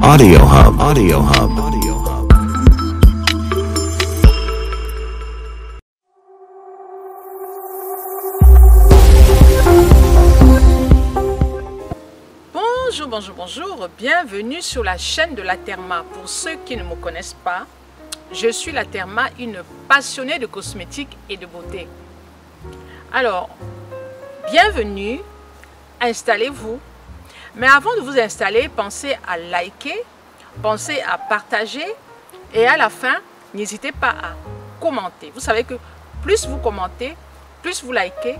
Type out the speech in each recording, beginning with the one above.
Audio Hub. Audio Hub. Audio Hub. Bonjour, bonjour, bonjour. Bienvenue sur la chaîne de Laterma. Pour ceux qui ne me connaissent pas, je suis Laterma, une passionnée de cosmétiques et de beauté. Alors, bienvenue, installez-vous. Mais avant de vous installer, pensez à liker, pensez à partager et à la fin, n'hésitez pas à commenter. Vous savez que plus vous commentez, plus vous likez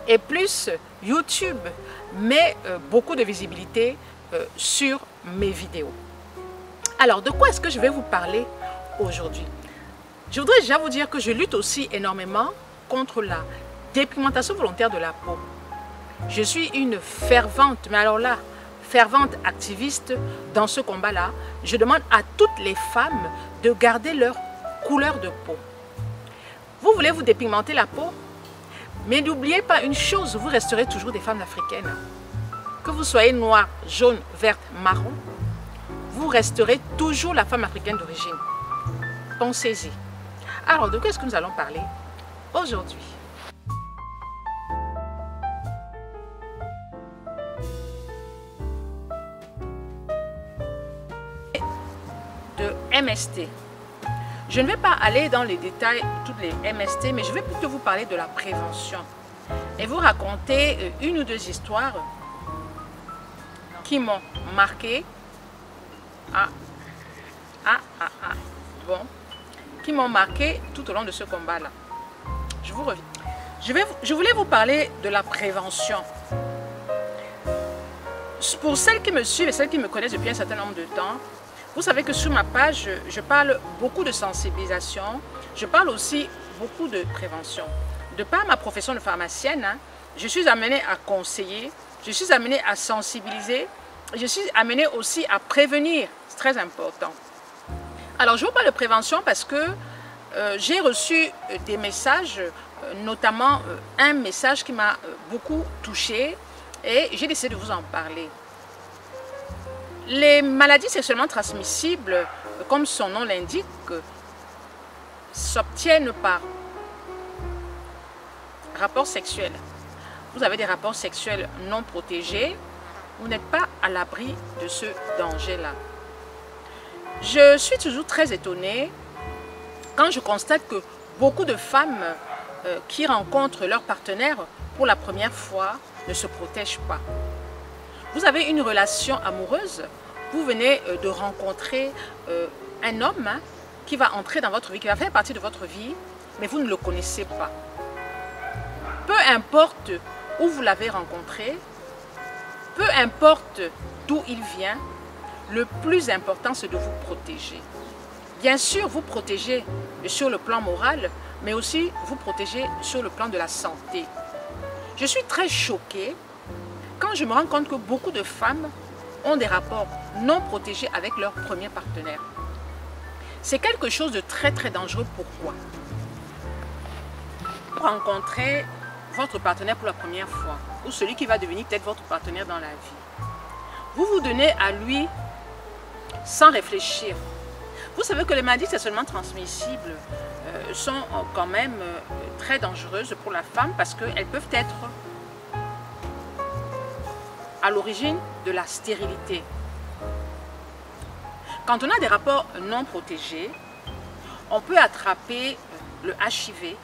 et plus YouTube met beaucoup de visibilité sur mes vidéos. Alors, de quoi est-ce que je vais vous parler aujourd'hui? Je voudrais déjà vous dire que je lutte aussi énormément contre la dépigmentation volontaire de la peau. Je suis une fervente, mais alors là, fervente activiste dans ce combat-là. Je demande à toutes les femmes de garder leur couleur de peau. Vous voulez vous dépigmenter la peau? Mais n'oubliez pas une chose, vous resterez toujours des femmes africaines. Que vous soyez noire, jaune, verte, marron, vous resterez toujours la femme africaine d'origine. Pensez-y. Alors, de quoi est-ce que nous allons parler aujourd'hui? De MST. Je ne vais pas aller dans les détails de toutes les MST, mais je vais plutôt vous parler de la prévention et vous raconter une ou deux histoires qui m'ont marqué. Bon, qui m'ont marqué tout au long de ce combat-là. Je vous reviens. Je voulais vous parler de la prévention. Pour celles qui me suivent et celles qui me connaissent depuis un certain nombre de temps, vous savez que sur ma page, je parle beaucoup de sensibilisation, je parle aussi beaucoup de prévention. De par ma profession de pharmacienne, je suis amenée à conseiller, je suis amenée à sensibiliser, je suis amenée aussi à prévenir, c'est très important. Alors je vous parle de prévention parce que j'ai reçu des messages, notamment un message qui m'a beaucoup touchée et j'ai décidé de vous en parler. Les maladies sexuellement transmissibles, comme son nom l'indique, s'obtiennent par rapport sexuel. Vous avez des rapports sexuels non protégés, vous n'êtes pas à l'abri de ce danger-là. Je suis toujours très étonnée quand je constate que beaucoup de femmes qui rencontrent leur partenaire pour la première fois ne se protègent pas. Vous avez une relation amoureuse, vous venez de rencontrer un homme qui va entrer dans votre vie, qui va faire partie de votre vie, mais vous ne le connaissez pas. Peu importe où vous l'avez rencontré, peu importe d'où il vient, le plus important c'est de vous protéger. Bien sûr, vous protéger sur le plan moral, mais aussi vous protéger sur le plan de la santé. Je suis très choquée quand je me rends compte que beaucoup de femmes ont des rapports non protégés avec leur premier partenaire. C'est quelque chose de très très dangereux. Pourquoi? Vous rencontrez votre partenaire pour la première fois, ou celui qui va devenir peut-être votre partenaire dans la vie. Vous vous donnez à lui sans réfléchir. Vous savez que les maladies sexuellement transmissibles sont quand même très dangereuses pour la femme parce qu'elles peuvent être à l'origine de la stérilité. Quand on a des rapports non protégés, on peut attraper le HIV,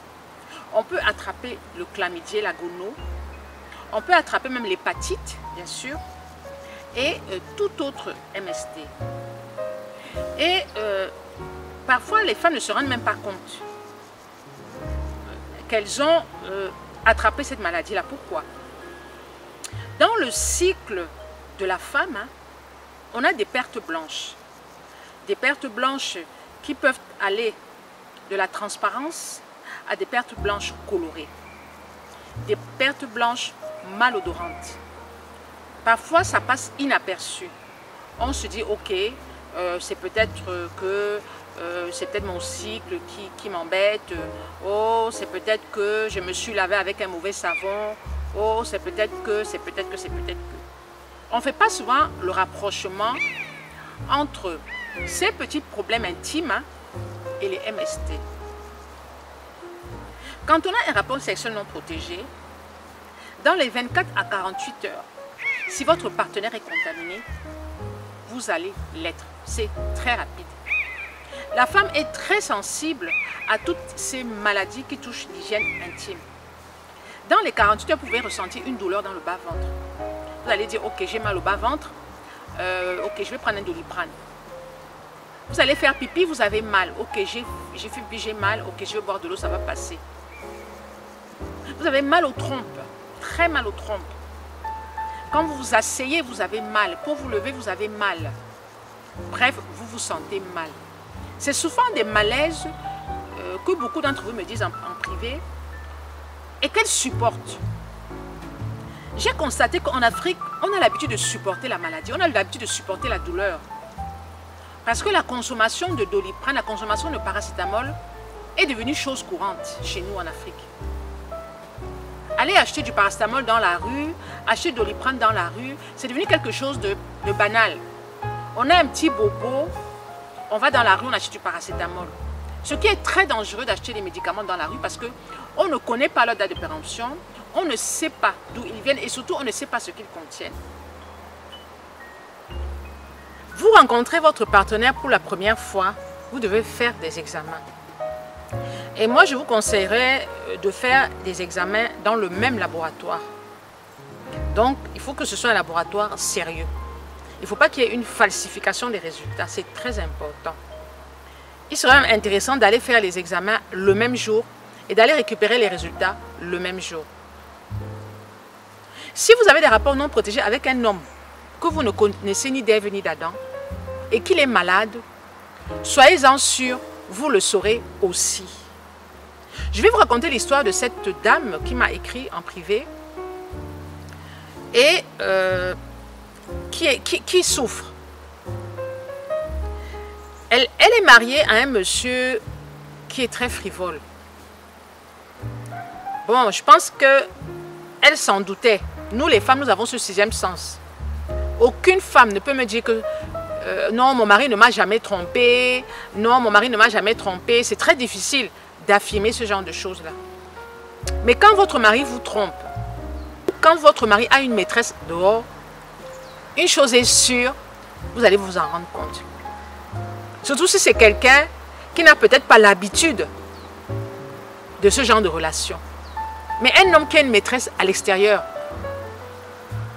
on peut attraper le chlamydia, la gono, on peut attraper même l'hépatite, bien sûr, et tout autre MST. Et parfois, les femmes ne se rendent même pas compte qu'elles ont attrapé cette maladie-là. Pourquoi? Dans le cycle de la femme, on a des pertes blanches. Des pertes blanches qui peuvent aller de la transparence à des pertes blanches colorées. Des pertes blanches malodorantes. Parfois, ça passe inaperçu. On se dit, ok, c'est peut-être que c'est peut-être mon cycle qui m'embête. Oh, c'est peut-être que je me suis lavé avec un mauvais savon. Oh, c'est peut-être que, c'est peut-être que, c'est peut-être que. On ne fait pas souvent le rapprochement entre ces petits problèmes intimes et les MST. Quand on a un rapport sexuel non protégé, dans les 24 à 48 heures, si votre partenaire est contaminé, vous allez l'être. C'est très rapide. La femme est très sensible à toutes ces maladies qui touchent l'hygiène intime. Dans les 48 heures, vous pouvez ressentir une douleur dans le bas-ventre. Vous allez dire, ok, j'ai mal au bas-ventre, ok, je vais prendre un Doliprane. Vous allez faire pipi, vous avez mal, ok, j'ai fait pipi, j'ai mal, ok, je vais boire de l'eau, ça va passer. Vous avez mal aux trompes, très mal aux trompes. Quand vous vous asseyez, vous avez mal. Pour vous lever, vous avez mal. Bref, vous vous sentez mal. C'est souvent des malaises que beaucoup d'entre vous me disent en privé et qu'elles supportent. J'ai constaté qu'en Afrique, on a l'habitude de supporter la maladie, on a l'habitude de supporter la douleur. Parce que la consommation de Doliprane, la consommation de paracétamol est devenue chose courante chez nous en Afrique. Aller acheter du paracétamol dans la rue, acheter du Doliprane dans la rue, c'est devenu quelque chose de banal. On a un petit bobo, on va dans la rue, on achète du paracétamol. Ce qui est très dangereux d'acheter des médicaments dans la rue parce qu'on ne connaît pas leur date de péremption, on ne sait pas d'où ils viennent et surtout on ne sait pas ce qu'ils contiennent. Vous rencontrez votre partenaire pour la première fois, vous devez faire des examens. Et moi, je vous conseillerais de faire des examens dans le même laboratoire. Donc, il faut que ce soit un laboratoire sérieux. Il ne faut pas qu'il y ait une falsification des résultats, c'est très important. Il serait même intéressant d'aller faire les examens le même jour et d'aller récupérer les résultats le même jour. Si vous avez des rapports non protégés avec un homme que vous ne connaissez ni d'Ève ni d'Adam et qu'il est malade, soyez-en sûrs, vous le saurez aussi. Je vais vous raconter l'histoire de cette dame qui m'a écrit en privé et qui souffre. Elle est mariée à un monsieur qui est très frivole. Bon, je pense qu'elle s'en doutait. Nous, les femmes, nous avons ce sixième sens. Aucune femme ne peut me dire que non, mon mari ne m'a jamais trompé. Non, mon mari ne m'a jamais trompé. C'est très difficile d'affirmer ce genre de choses-là. Mais quand votre mari vous trompe, quand votre mari a une maîtresse dehors, une chose est sûre, vous allez vous en rendre compte. Surtout si c'est quelqu'un qui n'a peut-être pas l'habitude de ce genre de relation. Mais un homme qui a une maîtresse à l'extérieur,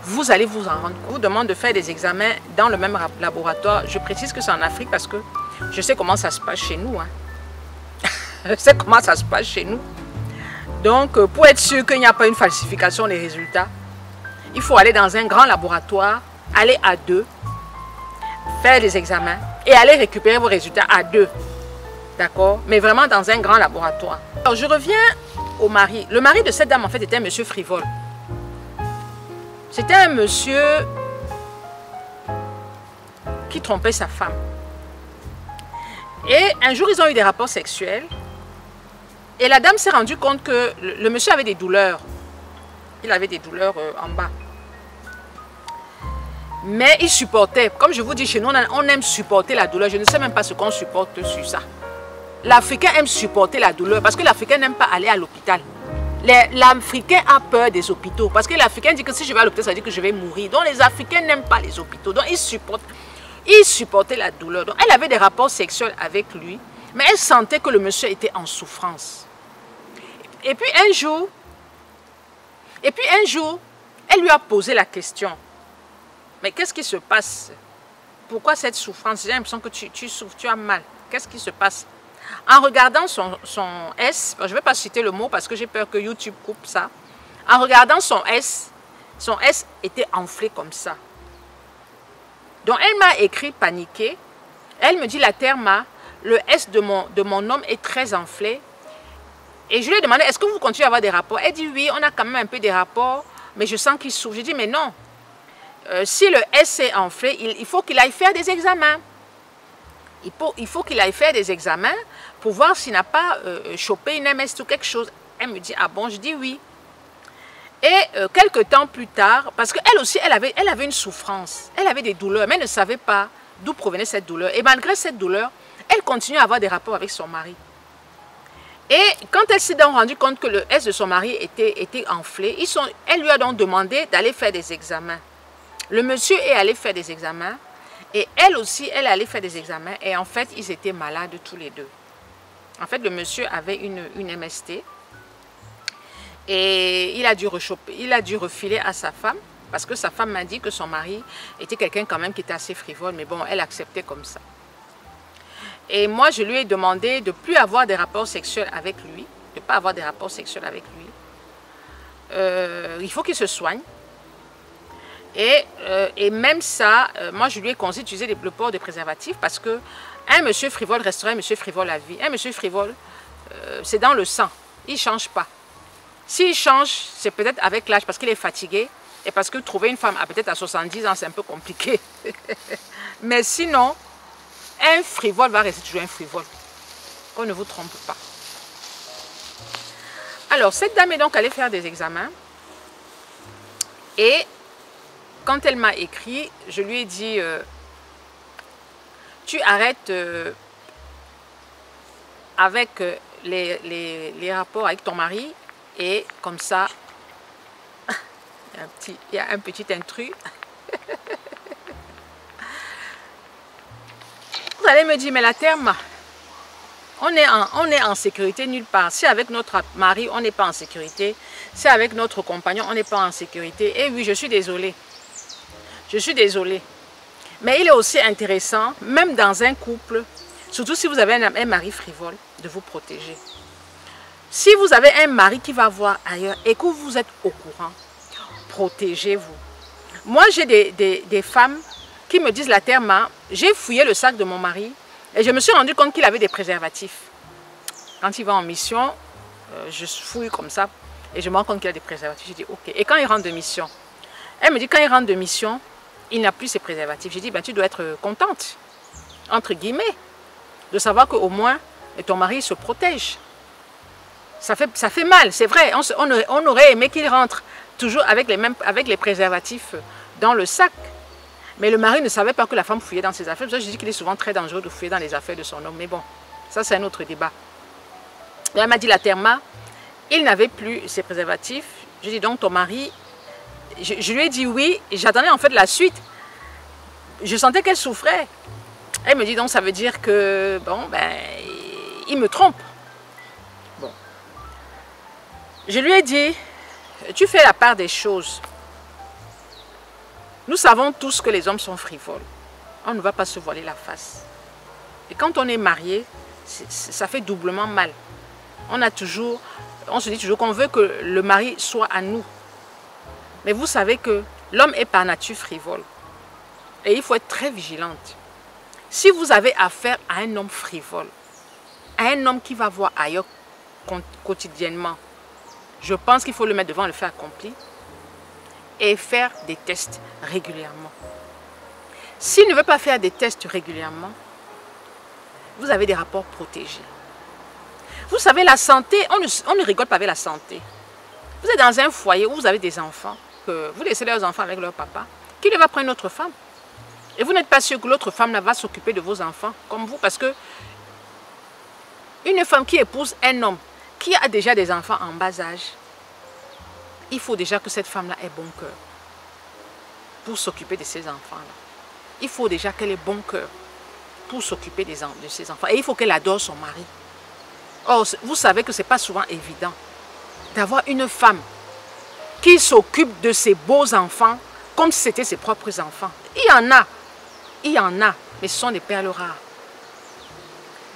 vous allez vous en rendre compte. Je vous demande de faire des examens dans le même laboratoire. Je précise que c'est en Afrique parce que je sais comment ça se passe chez nous. Je sais comment ça se passe chez nous. Donc, pour être sûr qu'il n'y a pas une falsification des résultats, il faut aller dans un grand laboratoire, aller à deux, faire des examens et aller récupérer vos résultats à deux. D'accord? Mais vraiment dans un grand laboratoire. Alors, je reviens au mari. Le mari de cette dame, en fait, était un monsieur frivole. C'était un monsieur qui trompait sa femme. Et un jour, ils ont eu des rapports sexuels. Et la dame s'est rendue compte que le monsieur avait des douleurs. Il avait des douleurs en bas. Mais il supportait. Comme je vous dis, chez nous, on aime supporter la douleur. Je ne sais même pas ce qu'on supporte sur ça. L'Africain aime supporter la douleur parce que l'Africain n'aime pas aller à l'hôpital. L'Africain a peur des hôpitaux parce que l'Africain dit que si je vais à l'hôpital, ça veut dire que je vais mourir. Donc les Africains n'aiment pas les hôpitaux. Donc ils supportaient la douleur. Donc elle avait des rapports sexuels avec lui, mais elle sentait que le monsieur était en souffrance. Et puis un jour, elle lui a posé la question. Mais qu'est-ce qui se passe? Pourquoi cette souffrance? J'ai l'impression que tu souffres, tu as mal. Qu'est-ce qui se passe? En regardant son S, je ne vais pas citer le mot parce que j'ai peur que YouTube coupe ça. En regardant son S était enflé comme ça. Donc elle m'a écrit paniquée. Elle me dit la Therma, le S de mon homme est très enflé. Et je lui ai demandé, est-ce que vous continuez à avoir des rapports? Elle dit oui, on a quand même un peu des rapports, mais je sens qu'il souffre. J'ai dit mais non. Si le S est enflé, il faut qu'il aille faire des examens. Il faut qu'il aille faire des examens pour voir s'il n'a pas chopé une MS ou quelque chose. Elle me dit, ah bon, je dis oui. Et quelques temps plus tard, parce qu'elle aussi, elle avait une souffrance, elle avait des douleurs, mais elle ne savait pas d'où provenait cette douleur. Et malgré cette douleur, elle continue à avoir des rapports avec son mari. Et quand elle s'est donc rendue compte que le S de son mari était enflé, elle lui a donc demandé d'aller faire des examens. Le monsieur est allé faire des examens et elle aussi, elle est allée faire des examens. Et en fait, ils étaient malades tous les deux. En fait, le monsieur avait une MST et il a dû refiler à sa femme parce que sa femme m'a dit que son mari était quelqu'un quand même qui était assez frivole. Mais bon, elle acceptait comme ça. Et moi, je lui ai demandé de ne plus avoir des rapports sexuels avec lui, de ne pas avoir des rapports sexuels avec lui. Il faut qu'il se soigne. Et même ça, moi, je lui ai conseillé d'utiliser le port de préservatif parce que un monsieur frivole restera un monsieur frivole à vie. Un monsieur frivole, c'est dans le sang. Il ne change pas. S'il change, c'est peut-être avec l'âge parce qu'il est fatigué et parce que trouver une femme peut-être à 70 ans, c'est un peu compliqué. Mais sinon, un frivole va rester toujours un frivole. Qu'on ne vous trompe pas. Alors, cette dame est donc allée faire des examens. Et quand elle m'a écrit, je lui ai dit, tu arrêtes avec les rapports avec ton mari. Et comme ça, il y a un petit intrus. Vous allez me dire, mais la terme, on est en sécurité nulle part. Si avec notre mari, on n'est pas en sécurité, si avec notre compagnon, on n'est pas en sécurité. Et oui, je suis désolée. Je suis désolée. Mais il est aussi intéressant, même dans un couple, surtout si vous avez un mari frivole, de vous protéger. Si vous avez un mari qui va voir ailleurs et que vous êtes au courant, protégez-vous. Moi, j'ai des femmes qui me disent la terme, j'ai fouillé le sac de mon mari et je me suis rendu compte qu'il avait des préservatifs. Quand il va en mission, je fouille comme ça et je me rends compte qu'il a des préservatifs. Je dis ok. Et quand il rentre de mission, elle me dit quand il rentre de mission, il n'a plus ses préservatifs. J'ai dit ben, tu dois être contente, entre guillemets, de savoir qu'au moins ton mari se protège. Ça fait mal, c'est vrai. On aurait aimé qu'il rentre toujours avec les préservatifs dans le sac. Mais le mari ne savait pas que la femme fouillait dans ses affaires. Je dis qu'il est souvent très dangereux de fouiller dans les affaires de son homme. Mais bon, ça c'est un autre débat. Et elle m'a dit la terma, il n'avait plus ses préservatifs. Je dis donc ton mari, je lui ai dit oui. Et j'attendais en fait la suite. Je sentais qu'elle souffrait. Elle me dit donc ça veut dire que bon ben il me trompe. Bon. Je lui ai dit, tu fais la part des choses. Nous savons tous que les hommes sont frivoles. On ne va pas se voiler la face. Et quand on est marié, ça fait doublement mal. On se dit toujours qu'on veut que le mari soit à nous. Mais vous savez que l'homme est par nature frivole. Et il faut être très vigilante. Si vous avez affaire à un homme frivole, à un homme qui va voir ailleurs quotidiennement, je pense qu'il faut le mettre devant le fait accompli et faire des tests régulièrement. S'il ne veut pas faire des tests régulièrement, vous avez des rapports protégés. Vous savez, la santé, on ne rigole pas avec la santé. Vous êtes dans un foyer où vous avez des enfants, que vous laissez leurs enfants avec leur papa, qui ne va prendre une autre femme. Et vous n'êtes pas sûr que l'autre femme va s'occuper de vos enfants comme vous, parce que une femme qui épouse un homme qui a déjà des enfants en bas âge, il faut déjà que cette femme-là ait bon cœur pour s'occuper de ses enfants-là. Il faut déjà qu'elle ait bon cœur pour s'occuper de ses enfants. Et il faut qu'elle adore son mari. Or, vous savez que ce n'est pas souvent évident d'avoir une femme qui s'occupe de ses beaux enfants comme si c'était ses propres enfants. Il y en a, mais ce sont des perles rares.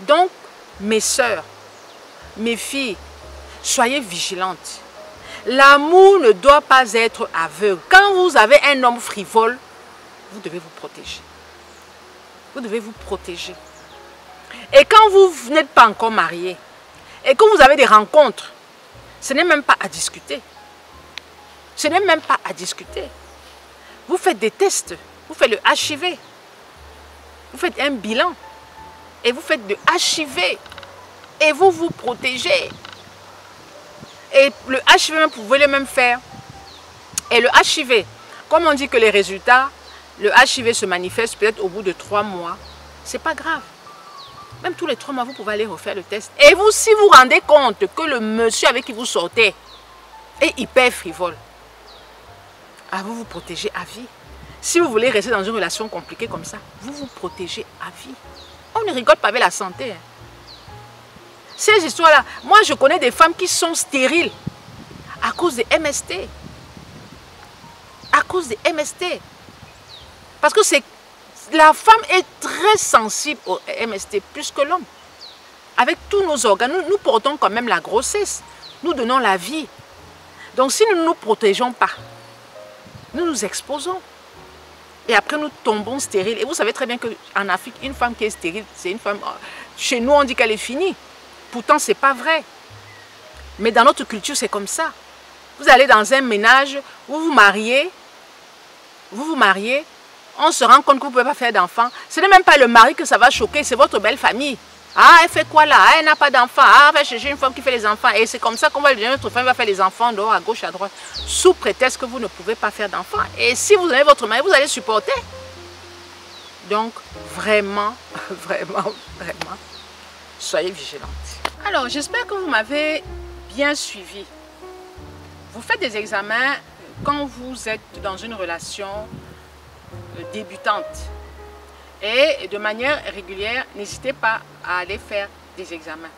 Donc, mes sœurs, mes filles, soyez vigilantes. L'amour ne doit pas être aveugle. Quand vous avez un homme frivole, vous devez vous protéger. Vous devez vous protéger. Et quand vous n'êtes pas encore marié, et que vous avez des rencontres, ce n'est même pas à discuter. Ce n'est même pas à discuter. Vous faites des tests, vous faites le HIV. Vous faites un bilan. Et vous faites le HIV. Et vous vous protégez. Et le HIV, vous pouvez le même faire. Et le HIV, comme on dit que les résultats le HIV se manifeste peut-être au bout de 3 mois, c'est pas grave. Même tous les 3 mois, vous pouvez aller refaire le test. Et vous, si vous vous rendez compte que le monsieur avec qui vous sortez est hyper frivole, vous vous protégez à vie. Si vous voulez rester dans une relation compliquée comme ça, vous vous protégez à vie. On ne rigole pas avec la santé. Ces histoires-là, moi je connais des femmes qui sont stériles à cause des MST. À cause des MST. Parce que la femme est très sensible au MST plus que l'homme. Avec tous nos organes, nous portons quand même la grossesse. Nous donnons la vie. Donc si nous ne nous protégeons pas, nous nous exposons. Et après nous tombons stériles. Et vous savez très bien qu'en Afrique, une femme qui est stérile, c'est une femme... Chez nous, on dit qu'elle est finie. Pourtant, ce n'est pas vrai. Mais dans notre culture, c'est comme ça. Vous allez dans un ménage, vous vous mariez, on se rend compte que vous ne pouvez pas faire d'enfants. Ce n'est même pas le mari que ça va choquer, c'est votre belle famille. Ah, elle fait quoi là? Ah, elle n'a pas d'enfants. Ah, elle va chercher une femme qui fait les enfants. Et c'est comme ça qu'on va lui dire, notre femme va faire les enfants dehors, à gauche, à droite. Sous prétexte que vous ne pouvez pas faire d'enfants. Et si vous avez votre mari, vous allez supporter. Donc, vraiment, vraiment, vraiment, soyez vigilantes. Alors, j'espère que vous m'avez bien suivi. Vous faites des examens quand vous êtes dans une relation débutante. Et de manière régulière, n'hésitez pas à aller faire des examens.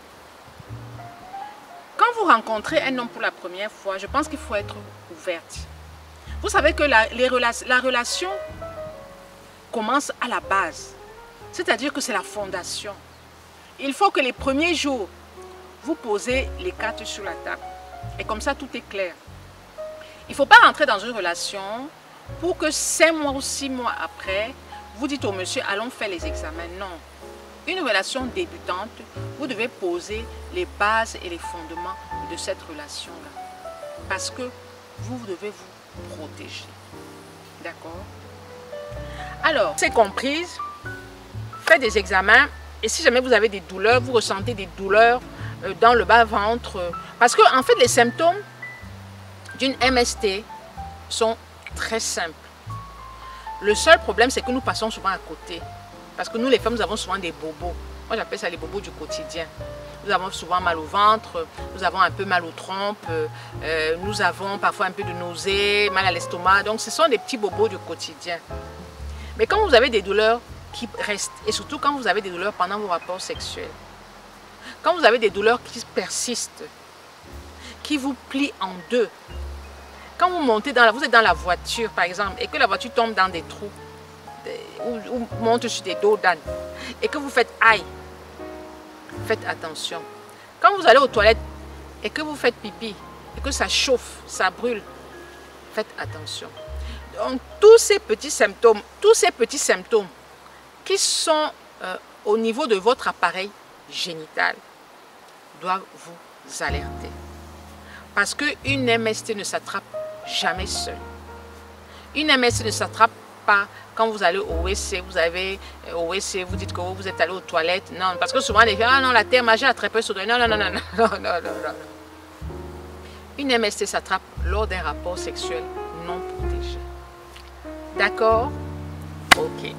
Quand vous rencontrez un homme pour la première fois, je pense qu'il faut être ouverte. Vous savez que la relation commence à la base. C'est-à-dire que c'est la fondation. Il faut que les premiers jours, vous posez les cartes sur la table. Et comme ça, tout est clair. Il ne faut pas rentrer dans une relation pour que 5 mois ou 6 mois après, vous dites au monsieur, allons faire les examens. Non. Une relation débutante, vous devez poser les bases et les fondements de cette relation-là. Parce que vous devez vous protéger. D'accord? Alors, c'est comprise, faites des examens. Et si jamais vous avez des douleurs, vous ressentez des douleurs dans le bas-ventre. Parce que, en fait, les symptômes d'une MST sont très simples. Le seul problème, c'est que nous passons souvent à côté. Parce que nous, les femmes, nous avons souvent des bobos. Moi, j'appelle ça les bobos du quotidien. Nous avons souvent mal au ventre, nous avons un peu mal aux trompes, nous avons parfois un peu de nausée, mal à l'estomac. Donc, ce sont des petits bobos du quotidien. Mais quand vous avez des douleurs qui restent, et surtout quand vous avez des douleurs pendant vos rapports sexuels, quand vous avez des douleurs qui persistent, qui vous plient en deux, quand vous montez vous êtes dans la voiture par exemple, et que la voiture tombe dans des trous, ou monte sur des dos d'âne, et que vous faites aïe, faites attention. Quand vous allez aux toilettes, et que vous faites pipi, et que ça chauffe, ça brûle, faites attention. Donc tous ces petits symptômes qui sont au niveau de votre appareil génital doivent vous alerter. Parce qu'une MST ne s'attrape jamais seule. Une MST ne s'attrape pas quand vous allez au WC, vous dites que vous êtes allé aux toilettes. Non, parce que souvent les gens, ah non, la terre j'ai attrapé sur le... Non, non, non, non, non, non, non, non. Une MST s'attrape lors d'un rapport sexuel non protégé. D'accord? Ok.